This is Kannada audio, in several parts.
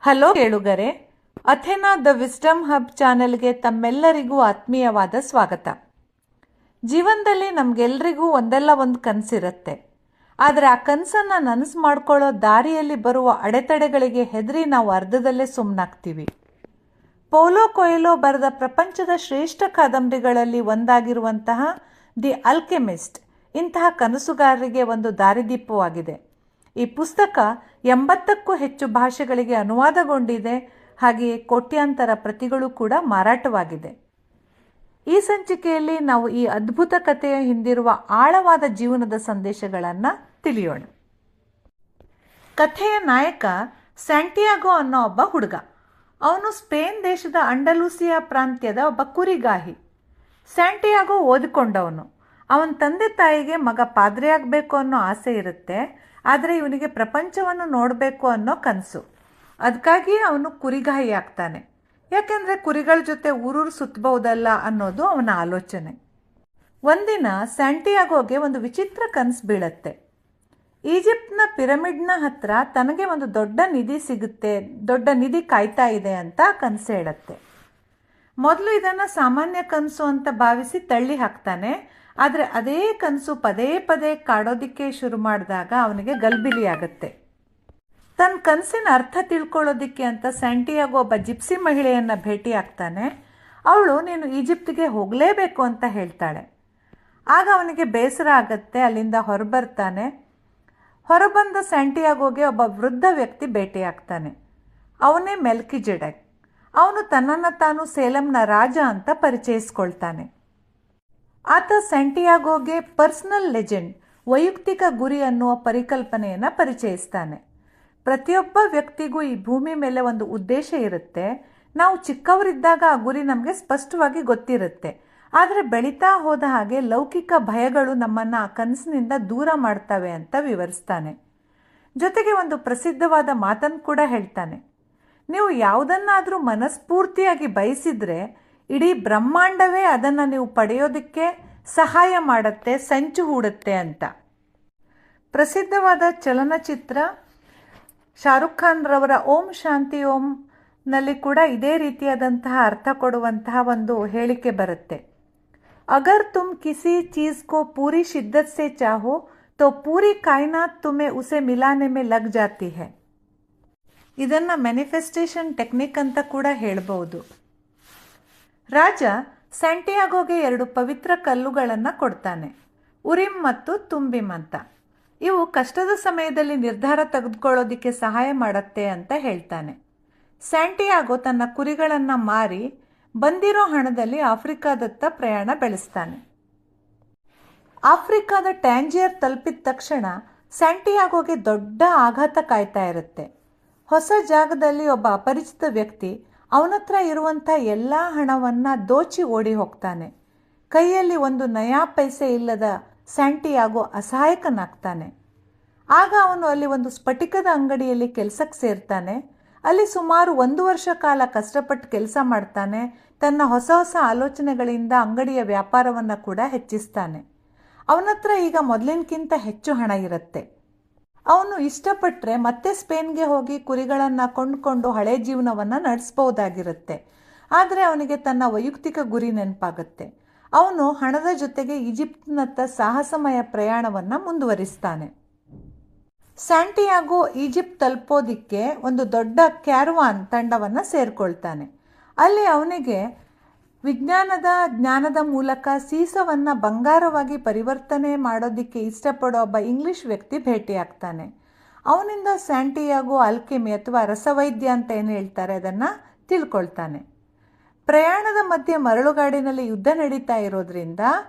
ಹಲೋ ಕೇಳುಗರೆ, ಅಥೆನಾ ದ ವಿಸ್ಡಮ್ ಹಬ್ ಚಾನೆಲ್ಗೆ ತಮ್ಮೆಲ್ಲರಿಗೂ ಆತ್ಮೀಯವಾದ ಸ್ವಾಗತ. ಜೀವನದಲ್ಲಿ ನಮಗೆಲ್ಲರಿಗೂ ಒಂದಲ್ಲ ಒಂದು ಕನಸಿರುತ್ತೆ. ಆದರೆ ಆ ಕನಸನ್ನು ನನಸು ಮಾಡ್ಕೊಳ್ಳೋ ದಾರಿಯಲ್ಲಿ ಬರುವ ಅಡೆತಡೆಗಳಿಗೆ ಹೆದರಿ ನಾವು ಅರ್ಧದಲ್ಲೇ ಸುಮ್ಮನಾಗ್ತೀವಿ. ಪೌಲೋ ಕೊಯೆಲೋ ಬರೆದ ಪ್ರಪಂಚದ ಶ್ರೇಷ್ಠ ಕಾದಂಬರಿಗಳಲ್ಲಿ ಒಂದಾಗಿರುವಂತಹ ದಿ ಆಲ್ಕೆಮಿಸ್ಟ್ ಇಂತಹ ಕನಸುಗಾರರಿಗೆ ಒಂದು ದಾರಿದೀಪವಾಗಿದೆ. ಈ ಪುಸ್ತಕ 80ಕ್ಕೂ ಹೆಚ್ಚು ಭಾಷೆಗಳಿಗೆ ಅನುವಾದಗೊಂಡಿದೆ. ಹಾಗೆಯೇ ಕೋಟ್ಯಾಂತರ ಪ್ರತಿಗಳು ಕೂಡ ಮಾರಾಟವಾಗಿದೆ. ಈ ಸಂಚಿಕೆಯಲ್ಲಿ ನಾವು ಈ ಅದ್ಭುತ ಕಥೆಯ ಹಿಂದಿರುವ ಆಳವಾದ ಜೀವನದ ಸಂದೇಶಗಳನ್ನು ತಿಳಿಯೋಣ. ಕಥೆಯ ನಾಯಕ ಸ್ಯಾಂಟಿಯಾಗೋ ಅನ್ನೋ ಒಬ್ಬ ಹುಡುಗ. ಅವನು ಸ್ಪೇನ್ ದೇಶದ ಅಂಡಲೂಸಿಯಾ ಪ್ರಾಂತ್ಯದ ಒಬ್ಬ ಕುರಿಗಾಹಿ. ಸ್ಯಾಂಟಿಯಾಗೋ ಓದಿಕೊಂಡವನು. ಅವನ ತಂದೆ ತಾಯಿಗೆ ಮಗ ಪಾದ್ರಿ ಆಗಬೇಕು ಅನ್ನೋ ಆಸೆ ಇರುತ್ತೆ. ಆದರೆ ಇವನಿಗೆ ಪ್ರಪಂಚವನ್ನು ನೋಡಬೇಕು ಅನ್ನೋ ಕನಸು. ಅದಕ್ಕಾಗಿ ಅವನು ಕುರಿಗಾಹಿ ಆಗ್ತಾನೆ. ಯಾಕೆಂದರೆ ಕುರಿಗಳ ಜೊತೆ ಊರೂರು ಸುತ್ತಬಹುದಲ್ಲ ಅನ್ನೋದು ಅವನ ಆಲೋಚನೆ. ಒಂದಿನ ಸ್ಯಾಂಟಿಯಾಗೋಗೆ ಒಂದು ವಿಚಿತ್ರ ಕನಸು ಬೀಳತ್ತೆ. ಈಜಿಪ್ಟ್ನ ಪಿರಮಿಡ್ನ ಹತ್ರ ತನಗೆ ಒಂದು ದೊಡ್ಡ ನಿಧಿ ಸಿಗುತ್ತೆ, ದೊಡ್ಡ ನಿಧಿ ಕಾಯ್ತಾ ಇದೆ ಅಂತ ಕನಸು ಹೇಳುತ್ತೆ. ಮೊದಲು ಇದನ್ನು ಸಾಮಾನ್ಯ ಕನಸು ಅಂತ ಭಾವಿಸಿ ತಳ್ಳಿ ಹಾಕ್ತಾನೆ. ಆದರೆ ಅದೇ ಕನಸು ಪದೇ ಪದೇ ಕಾಡೋದಿಕ್ಕೆ ಶುರು ಮಾಡಿದಾಗ ಅವನಿಗೆ ಗಲ್ಬಿಲಿ ಆಗುತ್ತೆ. ತನ್ನ ಕನಸಿನ ಅರ್ಥ ತಿಳ್ಕೊಳ್ಳೋದಿಕ್ಕೆ ಅಂತ ಸ್ಯಾಂಟಿಯಾಗೋ ಒಬ್ಬ ಜಿಪ್ಸಿ ಮಹಿಳೆಯನ್ನು ಭೇಟಿ ಆಗ್ತಾನೆ. ಅವಳು ನೀನು ಈಜಿಪ್ಟಿಗೆ ಹೋಗಲೇಬೇಕು ಅಂತ ಹೇಳ್ತಾಳೆ. ಆಗ ಅವನಿಗೆ ಬೇಸರ ಆಗುತ್ತೆ. ಅಲ್ಲಿಂದ ಹೊರಬರ್ತಾನೆ. ಹೊರಬಂದ ಸ್ಯಾಂಟಿಯಾಗೋಗೆ ಒಬ್ಬ ವೃದ್ಧ ವ್ಯಕ್ತಿ ಭೇಟಿ ಆಗ್ತಾನೆ. ಅವನೇ ಮೆಲ್ಕಿಜೆಡೆಕ್. ಅವನು ತನ್ನನ್ನು ತಾನು ಸೇಲಂನ ರಾಜ ಅಂತ ಪರಿಚಯಿಸ್ಕೊಳ್ತಾನೆ. ಆತ ಸ್ಯಾಂಟಿಯಾಗೋಗೆ ಪರ್ಸನಲ್ ಲೆಜೆಂಡ್, ವೈಯಕ್ತಿಕ ಗುರಿ ಅನ್ನುವ ಪರಿಕಲ್ಪನೆಯನ್ನು ಪರಿಚಯಿಸ್ತಾನೆ. ಪ್ರತಿಯೊಬ್ಬ ವ್ಯಕ್ತಿಗೂ ಈ ಭೂಮಿ ಮೇಲೆ ಒಂದು ಉದ್ದೇಶ ಇರುತ್ತೆ. ನಾವು ಚಿಕ್ಕವರಿದ್ದಾಗ ಆ ಗುರಿ ನಮಗೆ ಸ್ಪಷ್ಟವಾಗಿ ಗೊತ್ತಿರುತ್ತೆ. ಆದರೆ ಬೆಳೀತಾ ಹೋದ ಹಾಗೆ ಲೌಕಿಕ ಭಯಗಳು ನಮ್ಮನ್ನು ಆ ಕನಸಿನಿಂದ ದೂರ ಮಾಡ್ತವೆ ಅಂತ ವಿವರಿಸ್ತಾನೆ. ಜೊತೆಗೆ ಒಂದು ಪ್ರಸಿದ್ಧವಾದ ಮಾತನ್ನು ಕೂಡ ಹೇಳ್ತಾನೆ. ನೀವು ಯಾವುದನ್ನಾದರೂ ಮನಸ್ಫೂರ್ತಿಯಾಗಿ ಬಯಸಿದರೆ ಇಡೀ ಬ್ರಹ್ಮಾಂಡವೇ ಅದನ್ನು ನೀವು ಪಡೆಯೋದಕ್ಕೆ ಸಹಾಯ ಮಾಡುತ್ತೆ, ಸಂಚು ಹೂಡುತ್ತೆ ಅಂತ. ಪ್ರಸಿದ್ಧವಾದ ಚಲನಚಿತ್ರ ಶಾರುಖ್ ಖಾನ್ ರವರ ಓಂ ಶಾಂತಿ ಓಂ ನಲ್ಲಿ ಕೂಡ ಇದೇ ರೀತಿಯಾದಂತಹ ಅರ್ಥ ಕೊಡುವಂತಹ ಒಂದು ಹೇಳಿಕೆ ಬರುತ್ತೆ. ಅಗರ್ ತುಮ್ ಕಿಸಿ ಚೀಜ್ ಕೋ ಪೂರಿ ಶಿದ್ದತ್ ಸೆ ಚಾಹೋ ತೋ ಪೂರಿ ಕಾಯ್ನಾತ್ ತುಮೆ ಉಸೆ ಮಿಲಾನೆ ಮೇ ಲಗ್ ಜಾತಿ ಹೈ. ಇದನ್ನು ಮ್ಯಾನಿಫೆಸ್ಟೇಷನ್ ಟೆಕ್ನಿಕ್ ಅಂತ ಕೂಡ ಹೇಳ್ಬೋದು. ರಾಜ ಸ್ಯಾಂಟಿಯಾಗೋಗೆ 2 ಪವಿತ್ರ ಕಲ್ಲುಗಳನ್ನು ಕೊಡ್ತಾನೆ, ಉರಿಮ್ ಮತ್ತು ತುಂಬಿಮ್ ಅಂತ. ಇವು ಕಷ್ಟದ ಸಮಯದಲ್ಲಿ ನಿರ್ಧಾರ ತೆಗೆದುಕೊಳ್ಳೋದಕ್ಕೆ ಸಹಾಯ ಮಾಡುತ್ತೆ ಅಂತ ಹೇಳ್ತಾನೆ. ಸ್ಯಾಂಟಿಯಾಗೋ ತನ್ನ ಕುರಿಗಳನ್ನು ಮಾರಿ ಬಂದಿರೋ ಹಣದಲ್ಲಿ ಆಫ್ರಿಕಾದತ್ತ ಪ್ರಯಾಣ ಬೆಳೆಸ್ತಾನೆ. ಆಫ್ರಿಕಾದ ಟ್ಯಾಂಜಿಯರ್ ತಲುಪಿದ ತಕ್ಷಣ ಸ್ಯಾಂಟಿಯಾಗೋಗೆ ದೊಡ್ಡ ಆಘಾತ ಕಾಯ್ತಾ ಇರುತ್ತೆ. ಹೊಸ ಜಾಗದಲ್ಲಿ ಒಬ್ಬ ಅಪರಿಚಿತ ವ್ಯಕ್ತಿ ಅವನತ್ರ ಇರುವಂಥ ಎಲ್ಲ ಹಣವನ್ನು ದೋಚಿ ಓಡಿ ಹೋಗ್ತಾನೆ. ಕೈಯಲ್ಲಿ ಒಂದು ನಯಾ ಪೈಸೆ ಇಲ್ಲದ ಸ್ಯಾಂಟಿಯಾಗೋ ಅಸಹಾಯಕನಾಗ್ತಾನೆ. ಆಗ ಅವನು ಅಲ್ಲಿ ಒಂದು ಸ್ಫಟಿಕದ ಅಂಗಡಿಯಲ್ಲಿ ಕೆಲಸಕ್ಕೆ ಸೇರ್ತಾನೆ. ಅಲ್ಲಿ ಸುಮಾರು 1 ವರ್ಷ ಕಾಲ ಕಷ್ಟಪಟ್ಟು ಕೆಲಸ ಮಾಡ್ತಾನೆ. ತನ್ನ ಹೊಸ ಹೊಸ ಆಲೋಚನೆಗಳಿಂದ ಅಂಗಡಿಯ ವ್ಯಾಪಾರವನ್ನು ಕೂಡ ಹೆಚ್ಚಿಸ್ತಾನೆ. ಅವನತ್ರ ಈಗ ಮೊದಲಿನಕ್ಕಿಂತ ಹೆಚ್ಚು ಹಣ ಇರುತ್ತೆ. ಅವನು ಇಷ್ಟಪಟ್ಟರೆ ಮತ್ತೆ ಸ್ಪೇನ್ಗೆ ಹೋಗಿ ಕುರಿಗಳನ್ನು ಕೊಂಡುಕೊಂಡು ಹಳೆ ಜೀವನವನ್ನು ನಡೆಸ್ಬೋದಾಗಿರುತ್ತೆ. ಆದರೆ ಅವನಿಗೆ ತನ್ನ ವೈಯಕ್ತಿಕ ಗುರಿ ನೆನಪಾಗುತ್ತೆ. ಅವನು ಹಣದ ಜೊತೆಗೆ ಈಜಿಪ್ಟ್ನತ್ತ ಸಾಹಸಮಯ ಪ್ರಯಾಣವನ್ನು ಮುಂದುವರಿಸ್ತಾನೆ. ಸ್ಯಾಂಟಿಯಾಗೋ ಈಜಿಪ್ಟ್ ತಲುಪೋದಿಕ್ಕೆ ಒಂದು ದೊಡ್ಡ ಕ್ಯಾರವಾನ್ ತಂಡವನ್ನು ಸೇರಿಕೊಳ್ತಾನೆ. ಅಲ್ಲಿ ಅವನಿಗೆ ಜ್ಞಾನದ ಮೂಲಕ ಸೀಸವನ್ನು ಬಂಗಾರವಾಗಿ ಪರಿವರ್ತನೆ ಮಾಡೋದಕ್ಕೆ ಇಷ್ಟಪಡೋ ಒಬ್ಬ ಇಂಗ್ಲಿಷ್ ವ್ಯಕ್ತಿ ಭೇಟಿಯಾಗ್ತಾನೆ. ಅವನಿಂದ ಸ್ಯಾಂಟಿಯಾಗೋ ಆಲ್ಕೆಮಿ ಅಥವಾ ರಸವೈದ್ಯ ಅಂತ ಏನು ಹೇಳ್ತಾರೆ ಅದನ್ನು ತಿಳ್ಕೊಳ್ತಾನೆ. ಪ್ರಯಾಣದ ಮಧ್ಯೆ ಮರಳುಗಾಡಿನಲ್ಲಿ ಯುದ್ಧ ನಡೀತಾ ಇರೋದ್ರಿಂದ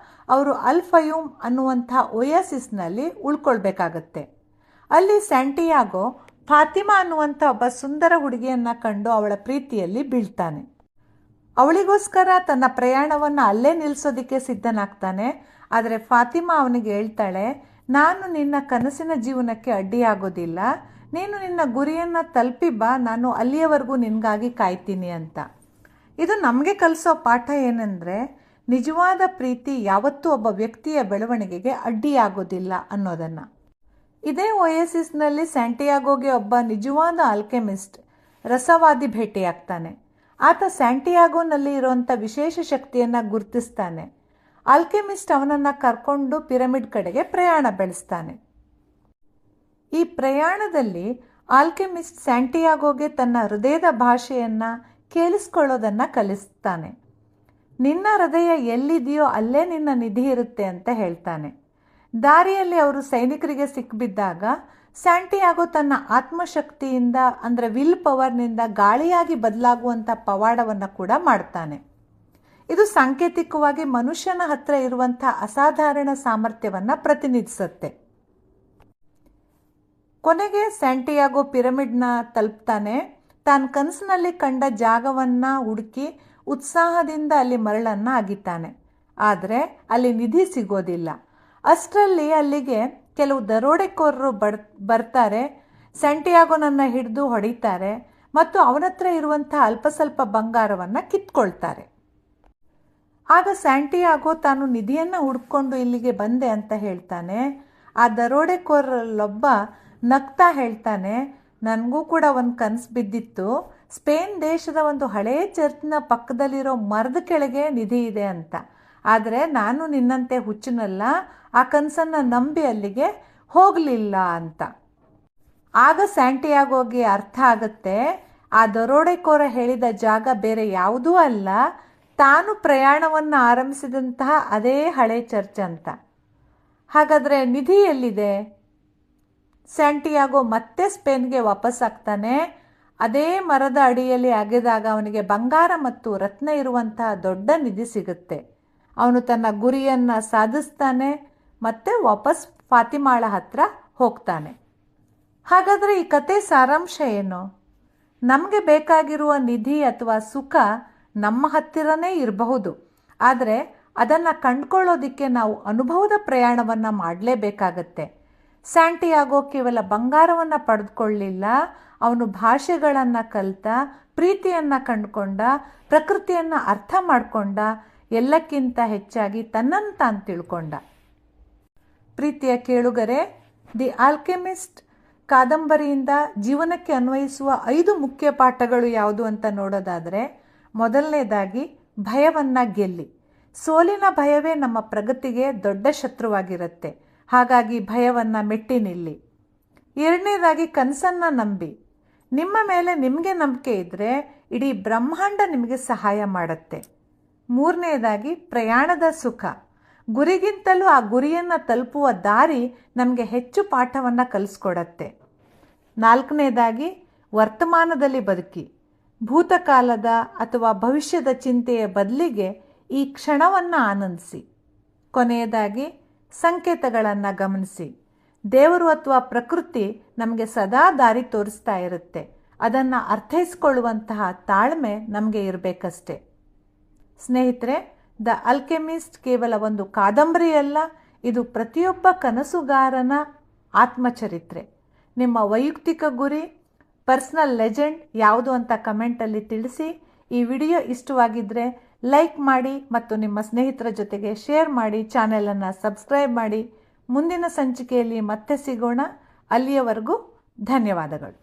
ಅವರು ಅಲ್ ಫಯೂಮ್ ಅನ್ನುವಂಥ ಒಯಾಸಿಸ್ನಲ್ಲಿ ಉಳ್ಕೊಳ್ಬೇಕಾಗತ್ತೆ. ಅಲ್ಲಿ ಸ್ಯಾಂಟಿಯಾಗೋ ಫಾತಿಮಾ ಅನ್ನುವಂಥ ಒಬ್ಬ ಸುಂದರ ಹುಡುಗಿಯನ್ನು ಕಂಡು ಅವಳ ಪ್ರೀತಿಯಲ್ಲಿ ಬೀಳ್ತಾನೆ. ಅವಳಿಗೋಸ್ಕರ ತನ್ನ ಪ್ರಯಾಣವನ್ನು ಅಲ್ಲೇ ನಿಲ್ಲಿಸೋದಕ್ಕೆ ಸಿದ್ಧನಾಗ್ತಾನೆ. ಆದರೆ ಫಾತಿಮಾ ಅವನಿಗೆ ಹೇಳ್ತಾಳೆ, ನಾನು ನಿನ್ನ ಕನಸಿನ ಜೀವನಕ್ಕೆ ಅಡ್ಡಿಯಾಗೋದಿಲ್ಲ, ನೀನು ನಿನ್ನ ಗುರಿಯನ್ನು ತಲುಪಿ ಬಾ, ನಾನು ಅಲ್ಲಿಯವರೆಗೂ ನಿನಗಾಗಿ ಕಾಯ್ತೀನಿ ಅಂತ. ಇದು ನಮಗೆ ಕಲಿಸೋ ಪಾಠ ಏನೆಂದರೆ, ನಿಜವಾದ ಪ್ರೀತಿ ಯಾವತ್ತೂ ಒಬ್ಬ ವ್ಯಕ್ತಿಯ ಬೆಳವಣಿಗೆಗೆ ಅಡ್ಡಿಯಾಗೋದಿಲ್ಲ ಅನ್ನೋದನ್ನು. ಇದೇ ಒಯಸಿಸ್ನಲ್ಲಿ ಸ್ಯಾಂಟಿಯಾಗೋಗೆ ಒಬ್ಬ ನಿಜವಾದ ಆಲ್ಕೆಮಿಸ್ಟ್ ರಸವಾದಿ ಭೇಟಿಯಾಗ್ತಾನೆ. ಆತ ಸ್ಯಾಂಟಿಯಾಗೋನಲ್ಲಿ ಇರುವಂಥ ವಿಶೇಷ ಶಕ್ತಿಯನ್ನು ಗುರುತಿಸ್ತಾನೆ. ಆಲ್ಕೆಮಿಸ್ಟ್ ಅವನನ್ನು ಕರ್ಕೊಂಡು ಪಿರಮಿಡ್ ಕಡೆಗೆ ಪ್ರಯಾಣ ಬೆಳೆಸ್ತಾನೆ. ಈ ಪ್ರಯಾಣದಲ್ಲಿ ಆಲ್ಕೆಮಿಸ್ಟ್ ಸ್ಯಾಂಟಿಯಾಗೋಗೆ ತನ್ನ ಹೃದಯದ ಭಾಷೆಯನ್ನು ಕೇಳಿಸ್ಕೊಳ್ಳೋದನ್ನು ಕಲಿಸ್ತಾನೆ. ನಿನ್ನ ಹೃದಯ ಎಲ್ಲಿದೆಯೋ ಅಲ್ಲೇ ನಿನ್ನ ನಿಧಿ ಇರುತ್ತೆ ಅಂತ ಹೇಳ್ತಾನೆ. ದಾರಿಯಲ್ಲಿ ಅವರು ಸೈನಿಕರಿಗೆ ಸಿಕ್ಕಿಬಿದ್ದಾಗ ಸ್ಯಾಂಟಿಯಾಗೋ ತನ್ನ ಆತ್ಮಶಕ್ತಿಯಿಂದ ಅಂದರೆ ವಿಲ್ ಪವರ್ನಿಂದ ಗಾಳಿಯಾಗಿ ಬದಲಾಗುವಂಥ ಪವಾಡವನ್ನು ಕೂಡ ಮಾಡ್ತಾನೆ. ಇದು ಸಾಂಕೇತಿಕವಾಗಿ ಮನುಷ್ಯನ ಹತ್ರ ಇರುವಂಥ ಅಸಾಧಾರಣ ಸಾಮರ್ಥ್ಯವನ್ನು ಪ್ರತಿನಿಧಿಸುತ್ತೆ. ಕೊನೆಗೆ ಸ್ಯಾಂಟಿಯಾಗೋ ಪಿರಮಿಡ್ನ ತಲುಪ್ತಾನೆ. ತಾನು ಕನಸಿನಲ್ಲಿ ಕಂಡ ಜಾಗವನ್ನು ಹುಡುಕಿ ಉತ್ಸಾಹದಿಂದ ಅಲ್ಲಿ ಮರಳನ್ನು ಅಗಿತಾನೆ. ಆದರೆ ಅಲ್ಲಿ ನಿಧಿ ಸಿಗೋದಿಲ್ಲ. ಅಷ್ಟರಲ್ಲಿ ಅಲ್ಲಿಗೆ ಕೆಲವು ದರೋಡೆಕೋರರು ಬರ್ತಾರೆ. ಸ್ಯಾಂಟಿಯಾಗೋನನ್ನು ಹಿಡಿದು ಹೊಡಿತಾರೆ ಮತ್ತು ಅವನತ್ರ ಇರುವಂಥ ಅಲ್ಪ ಸ್ವಲ್ಪ ಬಂಗಾರವನ್ನು ಕಿತ್ಕೊಳ್ತಾರೆ. ಆಗ ಸ್ಯಾಂಟಿಯಾಗೋ ತಾನು ನಿಧಿಯನ್ನು ಹುಡ್ಕೊಂಡು ಇಲ್ಲಿಗೆ ಬಂದೆ ಅಂತ ಹೇಳ್ತಾನೆ. ಆ ದರೋಡೆಕೋರರಲ್ಲೊಬ್ಬ ನಗ್ತಾ ಹೇಳ್ತಾನೆ, ನನಗೂ ಕೂಡ ಒಂದು ಕನಸು ಬಿದ್ದಿತ್ತು. ಸ್ಪೇನ್ ದೇಶದ ಒಂದು ಹಳೆಯ ಚರ್ಚ್ನ ಪಕ್ಕದಲ್ಲಿರೋ ಮರದ ಕೆಳಗೆ ನಿಧಿ ಇದೆ ಅಂತ. ಆದರೆ ನಾನು ನಿನ್ನಂತೆ ಹುಚ್ಚನಲ್ಲ, ಆ ಕನಸನ್ನು ನಂಬಿ ಅಲ್ಲಿಗೆ ಹೋಗಲಿಲ್ಲ ಅಂತ. ಆಗ ಸ್ಯಾಂಟಿಯಾಗೋಗೆ ಅರ್ಥ ಆಗುತ್ತೆ, ಆ ದರೋಡೆಕೋರ ಹೇಳಿದ ಜಾಗ ಬೇರೆ ಯಾವುದೂ ಅಲ್ಲ, ತಾನು ಪ್ರಯಾಣವನ್ನು ಆರಂಭಿಸಿದಂತಹ ಅದೇ ಹಳೆ ಚರ್ಚ್ ಅಂತ. ಹಾಗಾದರೆ ನಿಧಿ ಎಲ್ಲಿದೆ? ಸ್ಯಾಂಟಿಯಾಗೋ ಮತ್ತೆ ಸ್ಪೇನ್ಗೆ ವಾಪಸ್ ಆಗ್ತಾನೆ. ಅದೇ ಮರದ ಅಡಿಯಲ್ಲಿ ಅಗೆದಾಗ ಅವನಿಗೆ ಬಂಗಾರ ಮತ್ತು ರತ್ನ ಇರುವಂತಹ ದೊಡ್ಡ ನಿಧಿ ಸಿಗುತ್ತೆ. ಅವನು ತನ್ನ ಗುರಿಯನ್ನು ಸಾಧಿಸ್ತಾನೆ ಮತ್ತೆ ವಾಪಸ್ ಫಾತಿಮಾಳ ಹತ್ರ ಹೋಗ್ತಾನೆ. ಹಾಗಾದರೆ ಈ ಕತೆ ಸಾರಾಂಶ ಏನು? ನಮಗೆ ಬೇಕಾಗಿರುವ ನಿಧಿ ಅಥವಾ ಸುಖ ನಮ್ಮ ಹತ್ತಿರನೇ ಇರಬಹುದು, ಆದರೆ ಅದನ್ನು ಕಂಡುಕೊಳ್ಳೋದಕ್ಕೆ ನಾವು ಅನುಭವದ ಪ್ರಯಾಣವನ್ನು ಮಾಡಲೇಬೇಕಾಗತ್ತೆ. ಸ್ಯಾಂಟಿಯಾಗೋ ಕೇವಲ ಬಂಗಾರವನ್ನು ಪಡೆದುಕೊಳ್ಳಲಿಲ್ಲ, ಅವನು ಭಾಷೆಗಳನ್ನು ಕಲಿತ, ಪ್ರೀತಿಯನ್ನು ಕಂಡುಕೊಂಡ, ಪ್ರಕೃತಿಯನ್ನು ಅರ್ಥ ಮಾಡಿಕೊಂಡ, ಎಲ್ಲಕ್ಕಿಂತ ಹೆಚ್ಚಾಗಿ ತನ್ನನ್ನು ತಾನು ತಿಳ್ಕೊಂಡ. ಪ್ರೀತಿಯ ಕೇಳುಗರೆ, ದಿ ಆಲ್ಕೆಮಿಸ್ಟ್ ಕಾದಂಬರಿಯಿಂದ ಜೀವನಕ್ಕೆ ಅನ್ವಯಿಸುವ 5 ಮುಖ್ಯ ಪಾಠಗಳು ಯಾವುದು ಅಂತ ನೋಡೋದಾದರೆ, ಮೊದಲನೇದಾಗಿ ಭಯವನ್ನು ಗೆಲ್ಲಿ. ಸೋಲಿನ ಭಯವೇ ನಮ್ಮ ಪ್ರಗತಿಗೆ ದೊಡ್ಡ ಶತ್ರುವಾಗಿರುತ್ತೆ. ಹಾಗಾಗಿ ಭಯವನ್ನು ಮೆಟ್ಟಿ ನಿಲ್ಲಿ. ಎರಡನೇದಾಗಿ ಕನಸನ್ನು ನಂಬಿ. ನಿಮ್ಮ ಮೇಲೆ ನಿಮಗೆ ನಂಬಿಕೆ ಇದ್ದರೆ ಇಡೀ ಬ್ರಹ್ಮಾಂಡ ನಿಮಗೆ ಸಹಾಯ ಮಾಡುತ್ತೆ. ಮೂರನೇದಾಗಿ ಪ್ರಯಾಣದ ಸುಖ. ಗುರಿಗಿಂತಲೂ ಆ ಗುರಿಯನ್ನು ತಲುಪುವ ದಾರಿ ನಮಗೆ ಹೆಚ್ಚು ಪಾಠವನ್ನು ಕಲಿಸ್ಕೊಡತ್ತೆ. ನಾಲ್ಕನೇದಾಗಿ ವರ್ತಮಾನದಲ್ಲಿ ಬದುಕಿ. ಭೂತಕಾಲದ ಅಥವಾ ಭವಿಷ್ಯದ ಚಿಂತೆಯ ಬದಲಿಗೆ ಈ ಕ್ಷಣವನ್ನು ಆನಂದಿಸಿ. ಕೊನೆಯದಾಗಿ ಸಂಕೇತಗಳನ್ನು ಗಮನಿಸಿ. ದೇವರು ಅಥವಾ ಪ್ರಕೃತಿ ನಮಗೆ ಸದಾ ದಾರಿ ತೋರಿಸ್ತಾ ಇರುತ್ತೆ. ಅದನ್ನು ಅರ್ಥೈಸ್ಕೊಳ್ಳುವಂತಹ ತಾಳ್ಮೆ ನಮಗೆ ಇರಬೇಕಷ್ಟೆ. ಸ್ನೇಹಿತರೆ, ದ ಆಲ್ಕೆಮಿಸ್ಟ್ ಕೇವಲ ಒಂದು ಕಾದಂಬರಿಯಲ್ಲ, ಇದು ಪ್ರತಿಯೊಬ್ಬ ಕನಸುಗಾರನ ಆತ್ಮಚರಿತ್ರೆ. ನಿಮ್ಮ ವೈಯಕ್ತಿಕ ಗುರಿ, ಪರ್ಸನಲ್ ಲೆಜೆಂಡ್ ಯಾವುದು ಅಂತ ಕಮೆಂಟಲ್ಲಿ ತಿಳಿಸಿ. ಈ ವಿಡಿಯೋ ಇಷ್ಟವಾಗಿದ್ದರೆ ಲೈಕ್ ಮಾಡಿ ಮತ್ತು ನಿಮ್ಮ ಸ್ನೇಹಿತರ ಜೊತೆಗೆ ಶೇರ್ ಮಾಡಿ. ಚಾನೆಲನ್ನು ಸಬ್ಸ್ಕ್ರೈಬ್ ಮಾಡಿ. ಮುಂದಿನ ಸಂಚಿಕೆಯಲ್ಲಿ ಮತ್ತೆ ಸಿಗೋಣ. ಅಲ್ಲಿಯವರೆಗೂ ಧನ್ಯವಾದಗಳು.